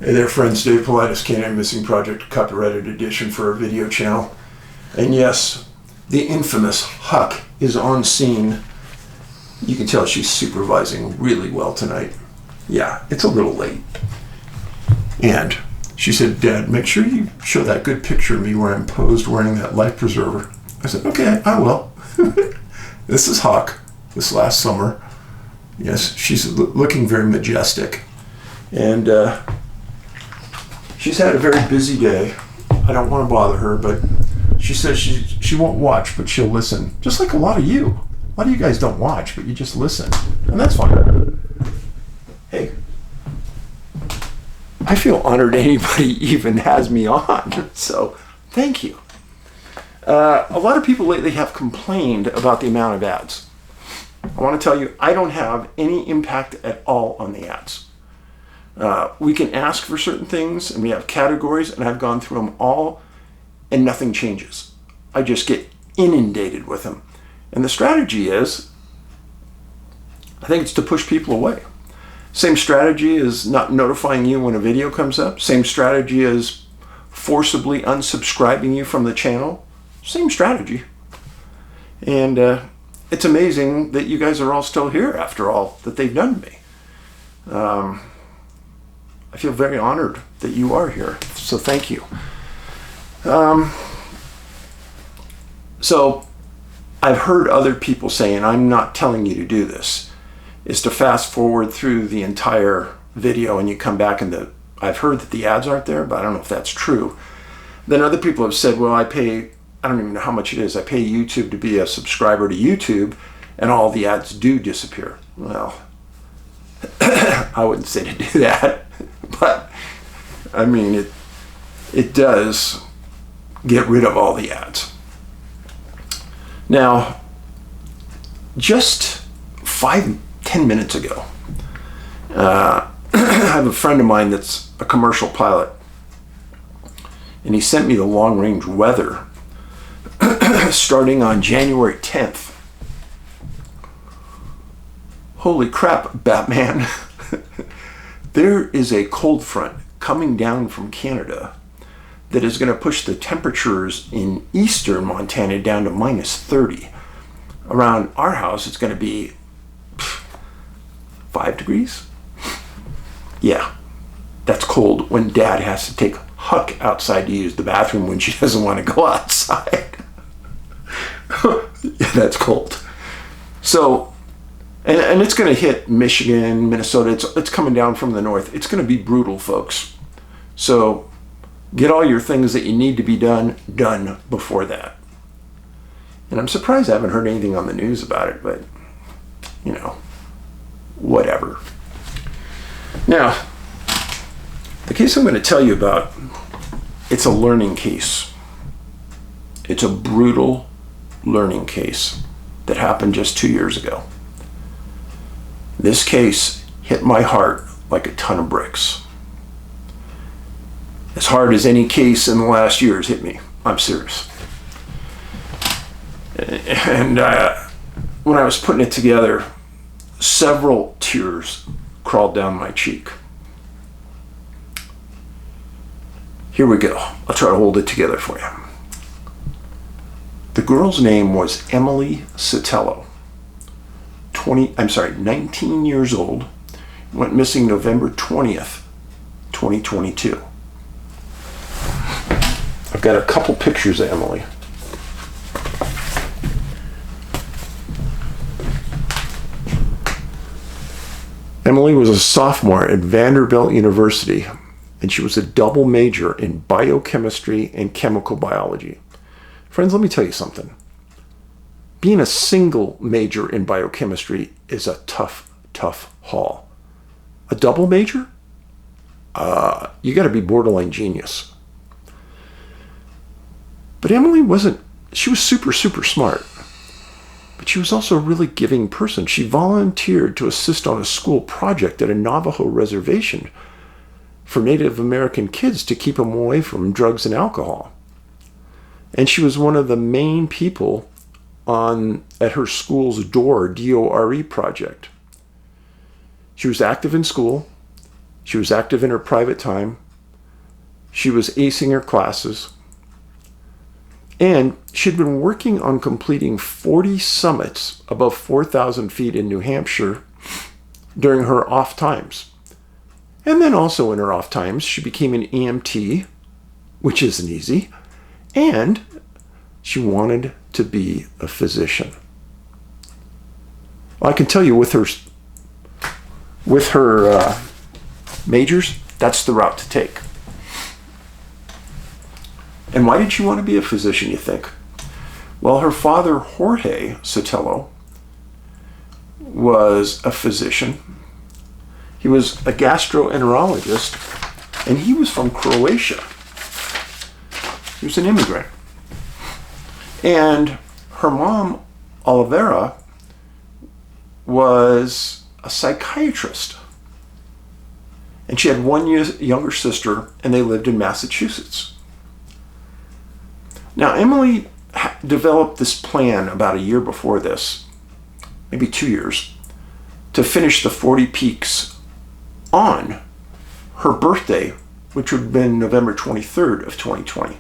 Hey there, friends. Dave Paulides, CanAm Missing Project, copyrighted edition for our video channel. And yes, the infamous Huck is on scene. You can tell she's supervising really well tonight. Yeah, it's a little late. And she said, Dad, make sure you show that good picture of me where I'm posed wearing that life preserver. I said, okay, I will. This is Huck, this last summer. Yes, she's looking very majestic. And she's had a very busy day. I don't want to bother her, but she says she won't watch, but she'll listen. Just like a lot of you. A lot of you guys don't watch, but you just listen. And that's fine. Hey, I feel honored anybody even has me on. So thank you. A lot of people lately have complained about the amount of ads. I want to tell you, I don't have any impact at all on the ads. We can ask for certain things, and we have categories, and I've gone through them all, and nothing changes. I just get inundated with them. And the strategy is, I think it's to push people away. Same strategy as not notifying you when a video comes up. Same strategy as forcibly unsubscribing you from the channel. Same strategy. And it's amazing that you guys are all still here after all that they've done to me. I feel very honored that you are here, so thank you. So I've heard other people say, and I'm not telling you to do this, is to fast forward through the entire video and you come back and I've heard that the ads aren't there, but I don't know if that's true. Then other people have said, well, I don't even know how much it is. I pay YouTube to be a subscriber to YouTube and all the ads do disappear. Well, I wouldn't say to do that. But, I mean, it does get rid of all the ads. Now, just 5-10 minutes ago, I have a friend of mine that's a commercial pilot, and he sent me the long-range weather starting on January 10th. Holy crap, Batman. There is a cold front coming down from Canada that is going to push the temperatures in eastern Montana down to -30. Around our house, it's going to be 5 degrees. Yeah, that's cold when Dad has to take Huck outside to use the bathroom when she doesn't want to go outside. Yeah, that's cold. So, and it's going to hit Michigan, Minnesota. It's coming down from the north. It's going to be brutal, folks. So get all your things that you need to be done before that. And I'm surprised I haven't heard anything on the news about it, but, you know, whatever. Now, the case I'm going to tell you about, it's a learning case. It's a brutal learning case that happened just 2 years ago. This case hit my heart like a ton of bricks. As hard as any case in the last year has hit me. I'm serious. And when I was putting it together, several tears crawled down my cheek. Here we go. I'll try to hold it together for you. The girl's name was Emily Sotelo. 19 years old, went missing November 20th, 2022. I've got a couple pictures of Emily. Emily was a sophomore at Vanderbilt University, and she was a double major in biochemistry and chemical biology. Friends, let me tell you something. Being a single major in biochemistry is a tough haul. A double major? You got to be borderline genius. But Emily she was super smart. But she was also a really giving person. She volunteered to assist on a school project at a Navajo reservation for Native American kids to keep them away from drugs and alcohol. And she was one of the main people at her school's DORE, D-O-R-E project. She was active in school. She was active in her private time. She was acing her classes. And she'd been working on completing 40 summits above 4,000 feet in New Hampshire during her off times. And then also in her off times, she became an EMT, which isn't easy, and she wanted to be a physician. Well, I can tell you with her majors, that's the route to take. And why did she want to be a physician, you think? Well, her father, Jorge Sotelo, was a physician. He was a gastroenterologist, and he was from Croatia. He was an immigrant. And her mom, Olivera, was a psychiatrist. And she had one younger sister, and they lived in Massachusetts. Now, Emily developed this plan about a year before this, maybe 2 years, to finish the 40 peaks on her birthday, which would have been November 23rd of 2020.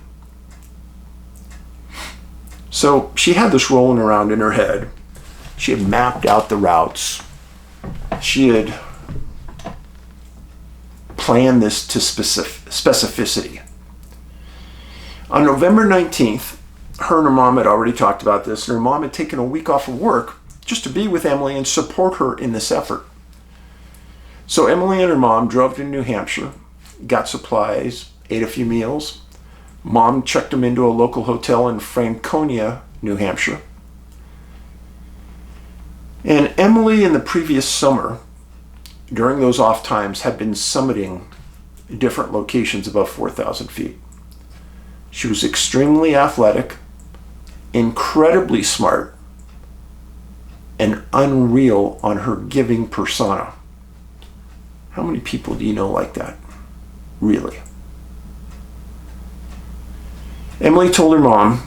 So she had this rolling around in her head. She had mapped out the routes. She had planned this to specificity. On November 19th, her and her mom had already talked about this, and her mom had taken a week off of work just to be with Emily and support her in this effort. So Emily and her mom drove to New Hampshire, got supplies, ate a few meals. Mom checked them into a local hotel in Franconia, New Hampshire. And Emily, in the previous summer, during those off times, had been summiting different locations above 4,000 feet. She was extremely athletic, incredibly smart, and unreal on her giving persona. How many people do you know like that? Really? Emily told her mom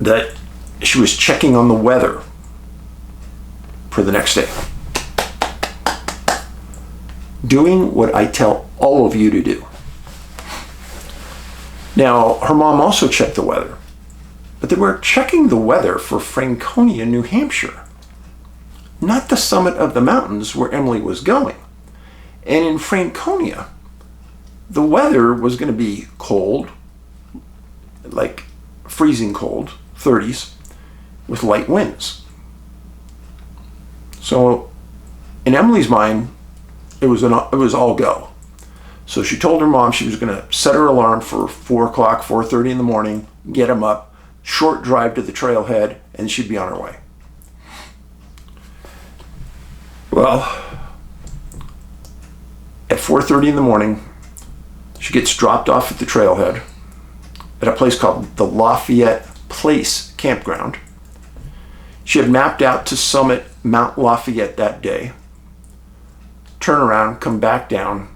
that she was checking on the weather for the next day. Doing what I tell all of you to do. Now, her mom also checked the weather, but they were checking the weather for Franconia, New Hampshire, not the summit of the mountains where Emily was going. And in Franconia, the weather was going to be cold, like freezing cold, 30s, with light winds. So in Emily's mind, it was all go. So she told her mom she was going to set her alarm for 4 o'clock, 4:30 in the morning, get him up, short drive to the trailhead, and she'd be on her way. Well, at 4:30 in the morning, she gets dropped off at the trailhead at a place called the Lafayette Place Campground. She had mapped out to summit Mount Lafayette that day, turn around, come back down,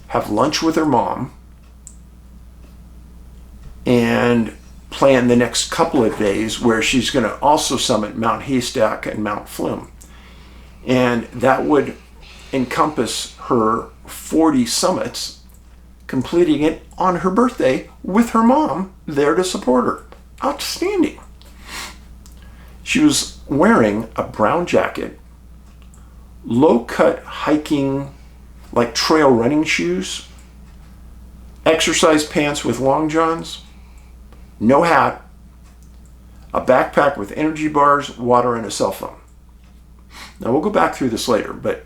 have lunch with her mom, and plan the next couple of days where she's going to also summit Mount Haystack and Mount Flume. And that would encompass her 40 summits, completing it on her birthday with her mom there to support her. Outstanding. She was wearing a brown jacket, low-cut hiking, like trail running shoes, exercise pants with long johns, no hat, a backpack with energy bars, water, and a cell phone. Now we'll go back through this later, but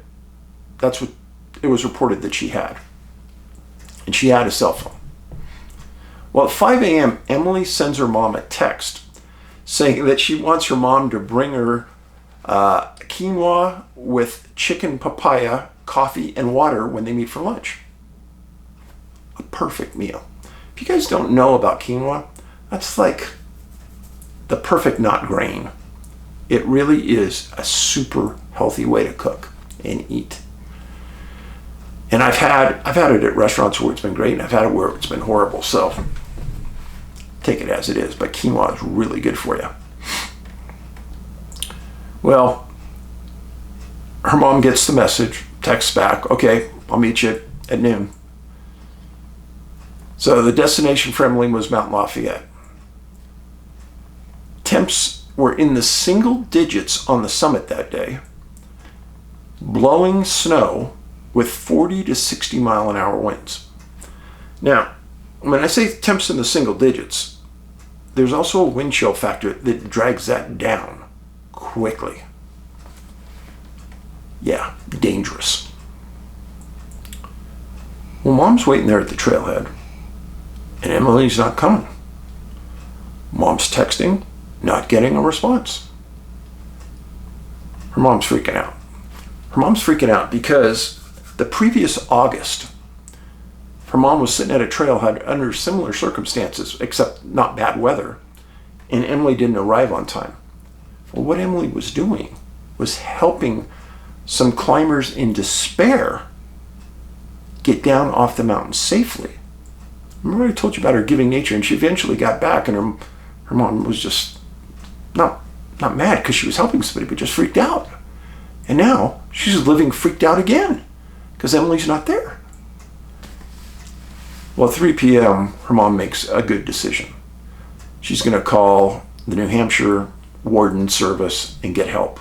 that's what it was reported that she had. And she had a cell phone. Well, at 5 a.m., Emily sends her mom a text saying that she wants her mom to bring her quinoa with chicken papaya, coffee, and water when they meet for lunch. A perfect meal. If you guys don't know about quinoa, that's like the perfect nut grain. It really is a super healthy way to cook and eat. And I've had it at restaurants where it's been great, and I've had it where it's been horrible. So take it as it is. But quinoa is really good for you. Well, her mom gets the message, texts back, okay, I'll meet you at noon. So the destination for Emily was Mount Lafayette. Temps were in the single digits on the summit that day, blowing snow with 40 to 60 mile an hour winds. Now, when I say temps in the single digits, there's also a wind chill factor that drags that down quickly. Yeah, dangerous. Well, Mom's waiting there at the trailhead, and Emily's not coming. Mom's texting, not getting a response. Her mom's freaking out. Her mom's freaking out because the previous August, her mom was sitting at a trailhead under similar circumstances, except not bad weather, and Emily didn't arrive on time. Well, what Emily was doing was helping some climbers in despair get down off the mountain safely. Remember I told you about her giving nature, and she eventually got back, and her mom was just not mad because she was helping somebody, but just freaked out. And now she's living freaked out again because Emily's not there. Well, at 3 p.m., her mom makes a good decision. She's going to call the New Hampshire Warden Service and get help.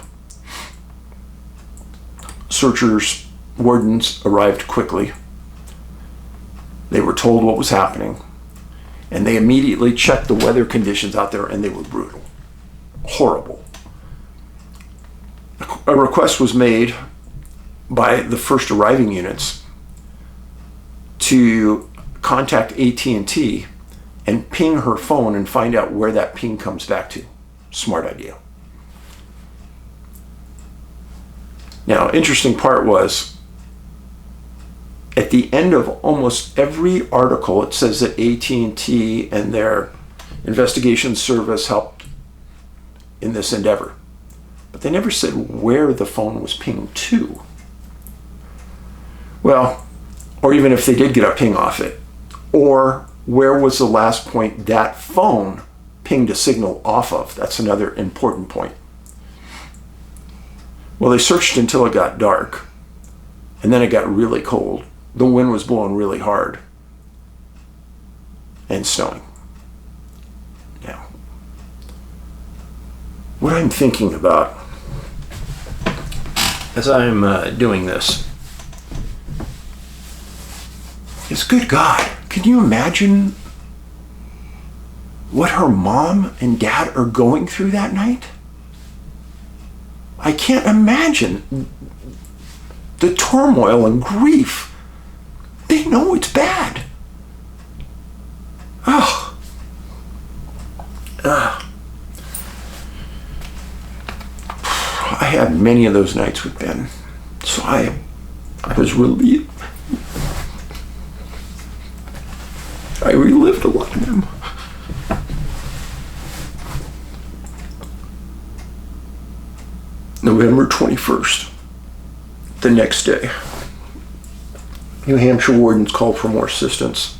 Searchers, wardens arrived quickly. They were told what was happening, and they immediately checked the weather conditions out there, and they were brutal. Horrible. A request was made by the first arriving units to contact AT&T and ping her phone and find out where that ping comes back to. Smart idea. Now, interesting part was, at the end of almost every article, it says that AT&T and their investigation service helped in this endeavor. But they never said where the phone was pinged to. Well, or even if they did get a ping off it, or where was the last point that phone pinged a signal off of? That's another important point. Well, they searched until it got dark, and then it got really cold. The wind was blowing really hard and snowing. Now, what I'm thinking about as I'm doing this is, good God, can you imagine what her mom and dad are going through that night? I can't imagine the turmoil and grief. They know it's bad. I had many of those nights with Ben, so I was relieved. I relived a lot of them. November 21st, the next day, New Hampshire wardens called for more assistance.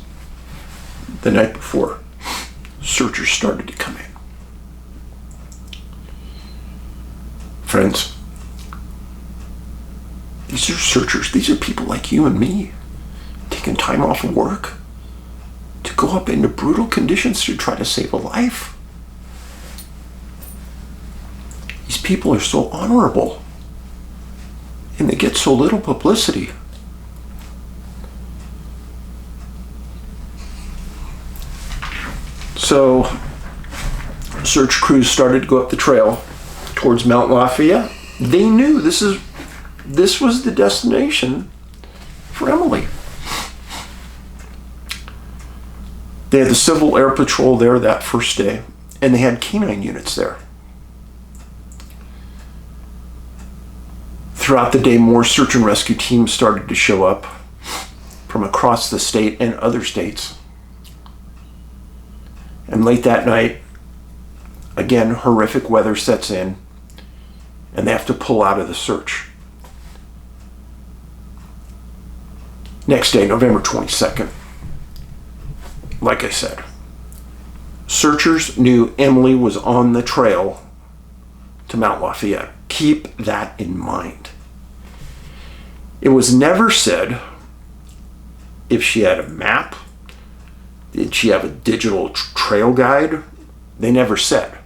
The night before, searchers started to come in. Friends, these are searchers. These are people like you and me, taking time off of work to go up into brutal conditions to try to save a life. These people are so honorable, and they get so little publicity. So, search crews started to go up the trail towards Mount Lafayette. They knew this was the destination for Emily. They had the Civil Air Patrol there that first day, and they had canine units there. Throughout the day, more search and rescue teams started to show up from across the state and other states. And late that night, again, horrific weather sets in, and they have to pull out of the search. Next day, November 22nd, like I said, searchers knew Emily was on the trail to Mount Lafayette. Keep that in mind. It was never said if she had a map. Did she have a digital trail guide? They never said.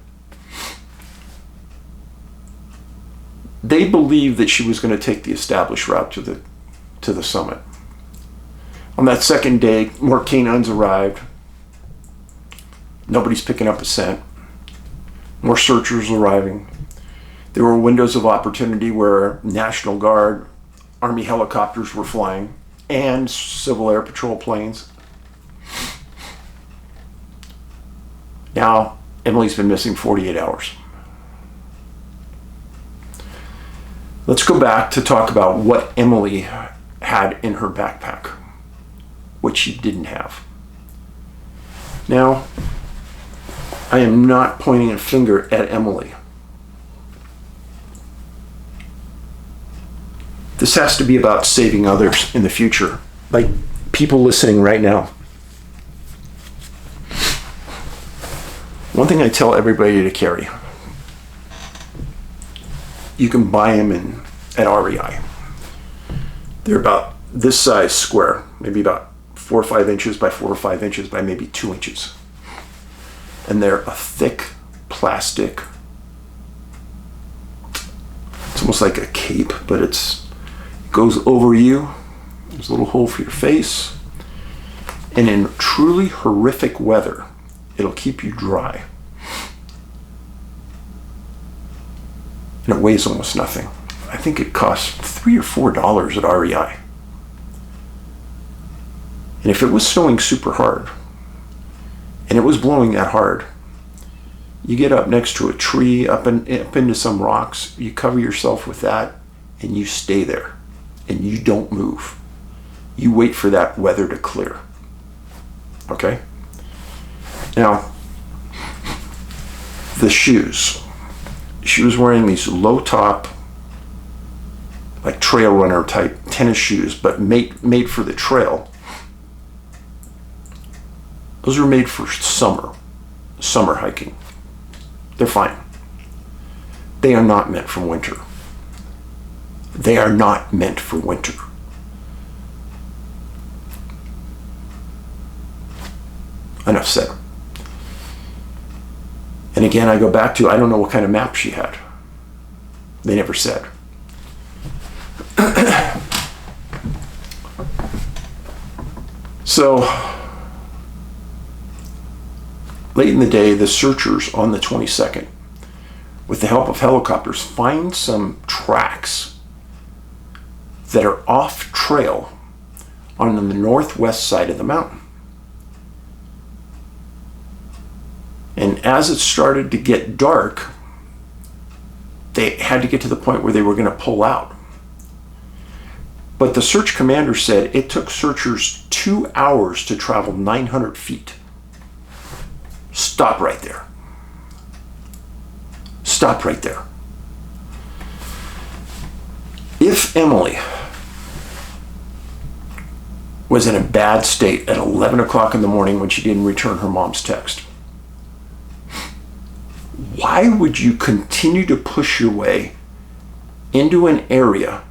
They believed that she was going to take the established route to the summit. On that second day, more canines arrived. Nobody's picking up a scent. More searchers arriving. There were windows of opportunity where National Guard, Army helicopters were flying, and Civil Air Patrol planes. Now, Emily's been missing 48 hours. Let's go back to talk about what Emily had in her backpack, what she didn't have. Now, I am not pointing a finger at Emily. This has to be about saving others in the future, like people listening right now. One thing I tell everybody to carry, you can buy them at REI. They're about this size square, maybe about 4 or 5 inches by 4 or 5 inches by maybe 2 inches. And they're a thick plastic, it's almost like a cape, but it goes over you. There's a little hole for your face. And in truly horrific weather, it'll keep you dry. And it weighs almost nothing. I think it costs $3 or $4 at REI. And if it was snowing super hard, and it was blowing that hard, you get up next to a tree, up into some rocks, you cover yourself with that, and you stay there. And you don't move. You wait for that weather to clear. Okay? Now, the shoes. She was wearing these low top, like trail runner type tennis shoes, but made for the trail. Those are made for summer hiking. They're fine. They are not meant for winter. They are not meant for winter. Enough said. And again, I go back to, I don't know what kind of map she had. They never said. So, late in the day, the searchers on the 22nd, with the help of helicopters, find some tracks that are off trail on the northwest side of the mountain. And as it started to get dark, they had to get to the point where they were going to pull out. But the search commander said it took searchers 2 hours to travel 900 feet. Stop right there. Stop right there. If Emily was in a bad state at 11 o'clock in the morning when she didn't return her mom's text, why would you continue to push your way into an area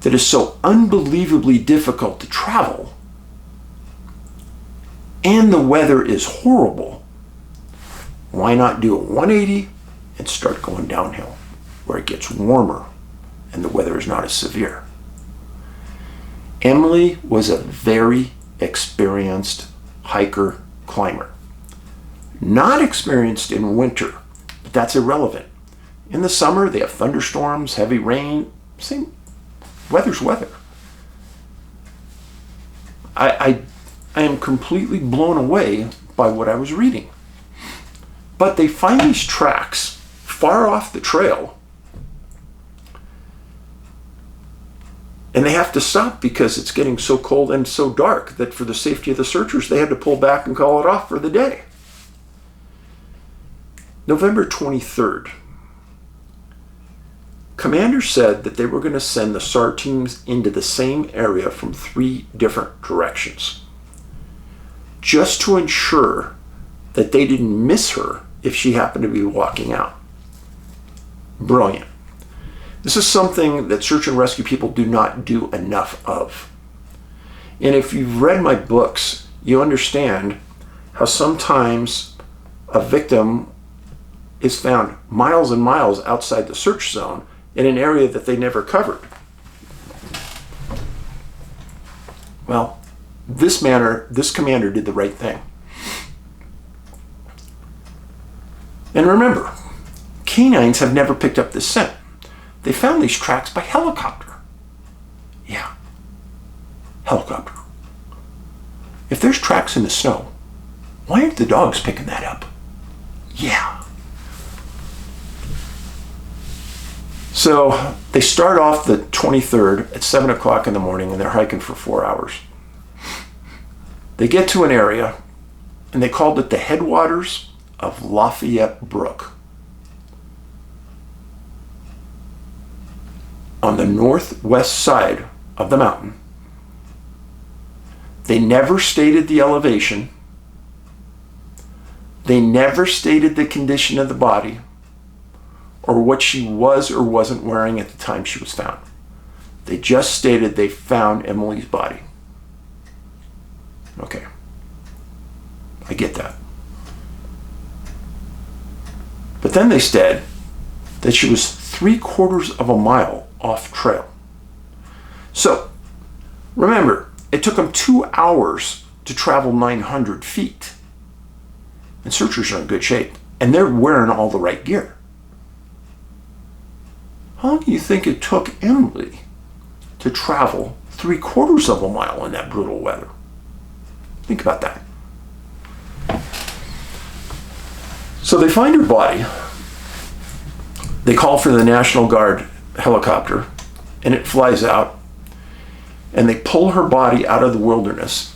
that is so unbelievably difficult to travel and the weather is horrible? Why not do a 180 and start going downhill where it gets warmer and the weather is not as severe? Emily was a very experienced hiker, climber. Not experienced in winter, but that's irrelevant. In the summer, they have thunderstorms, heavy rain, same weather's weather. I am completely blown away by what I was reading. But they find these tracks far off the trail, and they have to stop because it's getting so cold and so dark that for the safety of the searchers, they had to pull back and call it off for the day. November 23rd, commanders said that they were going to send the SAR teams into the same area from 3 different directions, just to ensure that they didn't miss her if she happened to be walking out. Brilliant. This is something that search and rescue people do not do enough of. And if you've read my books, you understand how sometimes a victim is found miles and miles outside the search zone in an area that they never covered. Well, this commander did the right thing. And remember, canines have never picked up this scent. They found these tracks by helicopter. Yeah, helicopter. If there's tracks in the snow, why aren't the dogs picking that up? Yeah. So they start off the 23rd at 7 o'clock in the morning, and they're hiking for 4 hours. They get to an area, and they called it the headwaters of Lafayette Brook. On the northwest side of the mountain. They never stated the elevation. They never stated the condition of the body or what she was or wasn't wearing at the time she was found. They just stated they found Emily's body. Okay. I get that. But then they said that she was 3/4 of a mile off trail. So, remember, it took them 2 hours to travel 900 feet. And searchers are in good shape. And they're wearing all the right gear. How long do you think it took Emily to travel 3/4 of a mile in that brutal weather? Think about that. So they find her body. They call for the National Guard helicopter, and it flies out, and they pull her body out of the wilderness,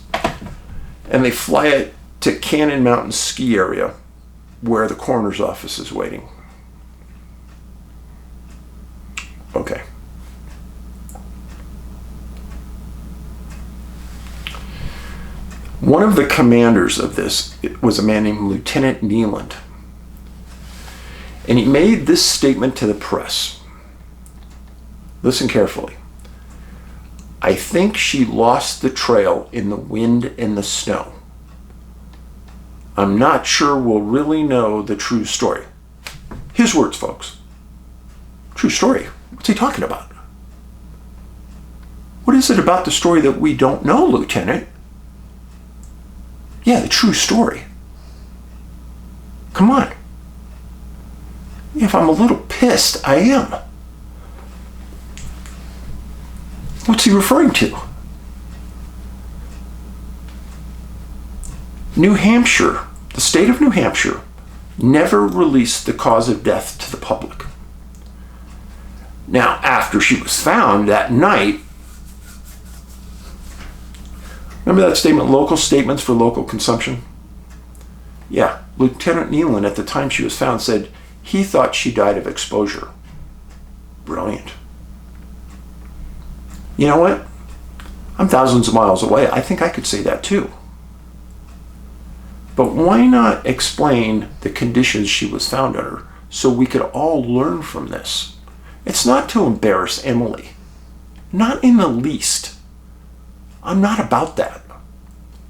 and they fly it to CanAm Mountain ski area where the coroner's office is waiting. Okay. One of the commanders of this was a man named Lieutenant Nealand. And he made this statement to the press. Listen carefully. I think she lost the trail in the wind and the snow. I'm not sure we'll really know the true story. His words, folks. True story. What's he talking about? What is it about the story that we don't know, Lieutenant? Yeah, the true story. Come on. If I'm a little pissed, I am. What's he referring to? New Hampshire, the state of New Hampshire, never released the cause of death to the public. Now, after she was found that night, remember that statement, local statements for local consumption? Yeah, Lieutenant Nealand at the time she was found said he thought she died of exposure. Brilliant. You know what? I'm thousands of miles away. I think I could say that too. But why not explain the conditions she was found under so we could all learn from this? It's not to embarrass Emily. Not in the least. I'm not about that.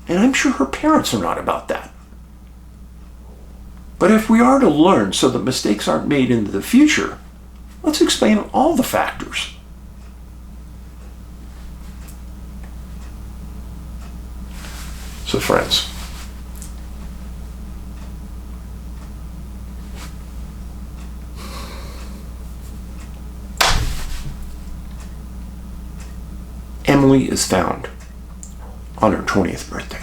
And I'm sure her parents are not about that. But if we are to learn so that mistakes aren't made into the future, let's explain all the factors. So friends, Emily is found on her 20th birthday.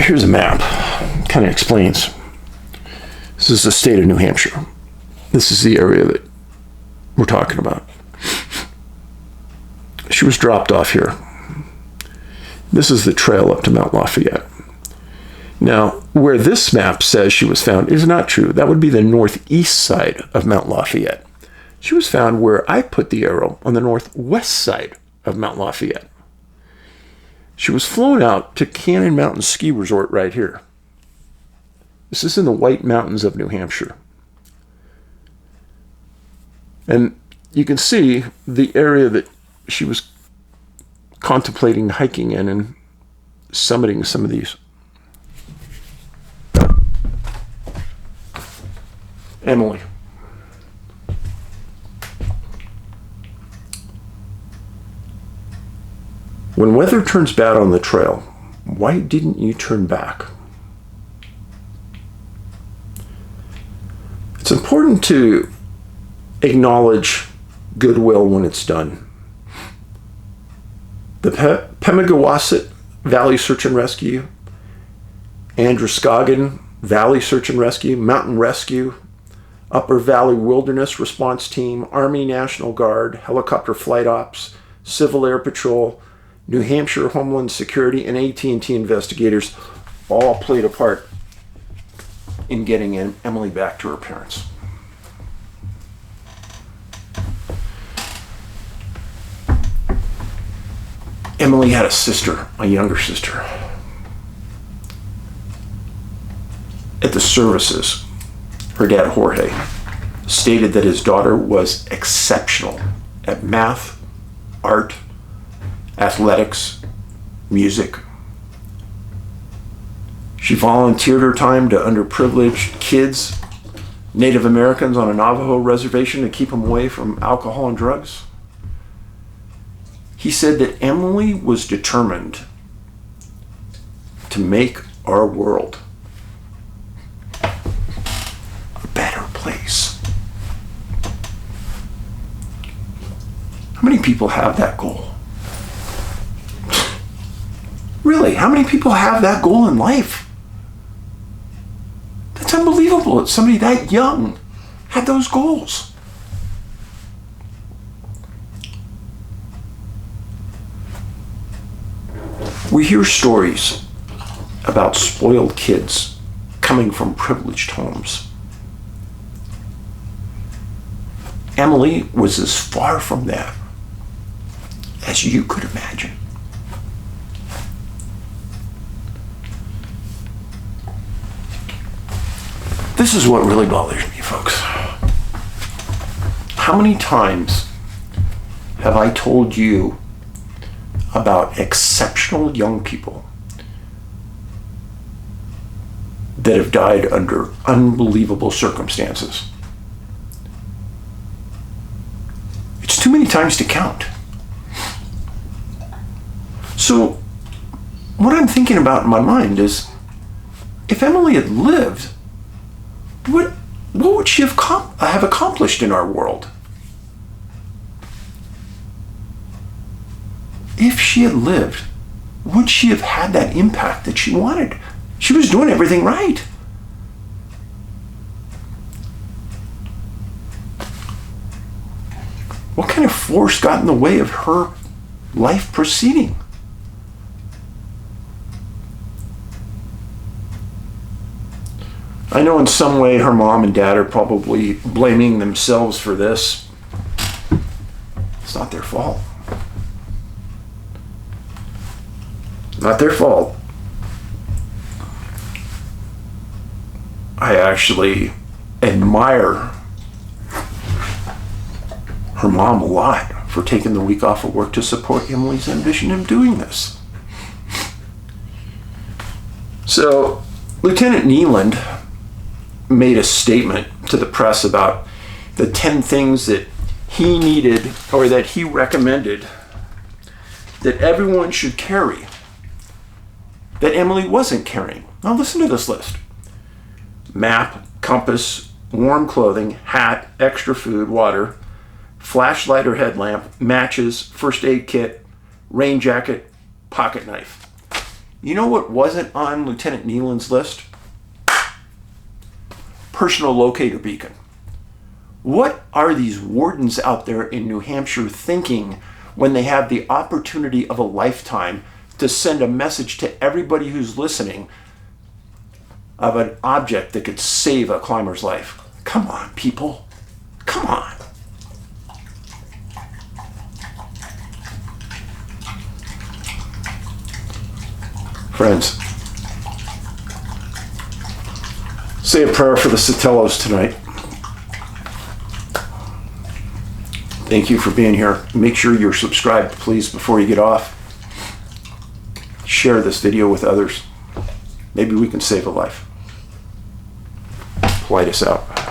Here's a map. Kind of explains. This is the state of New Hampshire. This is the area that we're talking about. She was dropped off here. This is the trail up to Mount Lafayette. Now, where this map says she was found is not true. That would be the northeast side of Mount Lafayette. She was found where I put the arrow on the northwest side of Mount Lafayette. She was flown out to CanAm Mountain Ski Resort right here. This is in the White Mountains of New Hampshire. And you can see the area that she was contemplating hiking in and summiting some of these. Emily. When weather turns bad on the trail, why didn't you turn back? It's important to acknowledge goodwill when it's done. The Pemigewasset Valley Search and Rescue, Androscoggin Valley Search and Rescue, Mountain Rescue, Upper Valley Wilderness Response Team, Army National Guard, Helicopter Flight Ops, Civil Air Patrol, New Hampshire Homeland Security, and AT&T investigators all played a part in getting Emily back to her parents. Emily had a sister, a younger sister. At the services, her dad, Jorge, stated that his daughter was exceptional at math, art, athletics, music. She volunteered her time to underprivileged kids, Native Americans on a Navajo reservation to keep them away from alcohol and drugs. He said that Emily was determined to make our world a better place. How many people have that goal? Really, how many people have that goal in life? That's unbelievable that somebody that young had those goals. We hear stories about spoiled kids coming from privileged homes. Emily was as far from that as you could imagine. This is what really bothers me, folks. How many times have I told you about exceptional young people that have died under unbelievable circumstances? It's too many times to count. So what I'm thinking about in my mind is, if Emily had lived, what would she have accomplished in our world? If she had lived, would she have had that impact that she wanted? She was doing everything right. What kind of force got in the way of her life proceeding? I know in some way her mom and dad are probably blaming themselves for this. It's not their fault. Not their fault. I actually admire her mom a lot for taking the week off of work to support Emily's ambition in doing this. So, Lieutenant Neeland made a statement to the press about the 10 things that he needed, or that he recommended, that everyone should carry, that Emily wasn't carrying. Now listen to this list: map, compass, warm clothing, hat, extra food, water, flashlight or headlamp, matches, first aid kit, rain jacket, pocket knife. You know what wasn't on Lieutenant Neeland's list? Personal locator beacon. What are these wardens out there in New Hampshire thinking when they have the opportunity of a lifetime to send a message to everybody who's listening of an object that could save a climber's life? Come on, people. Come on. Friends, say a prayer for the Sotelos tonight. Thank you for being here. Make sure you're subscribed, please, before you get off. Share this video with others. Maybe we can save a life. Paulides out.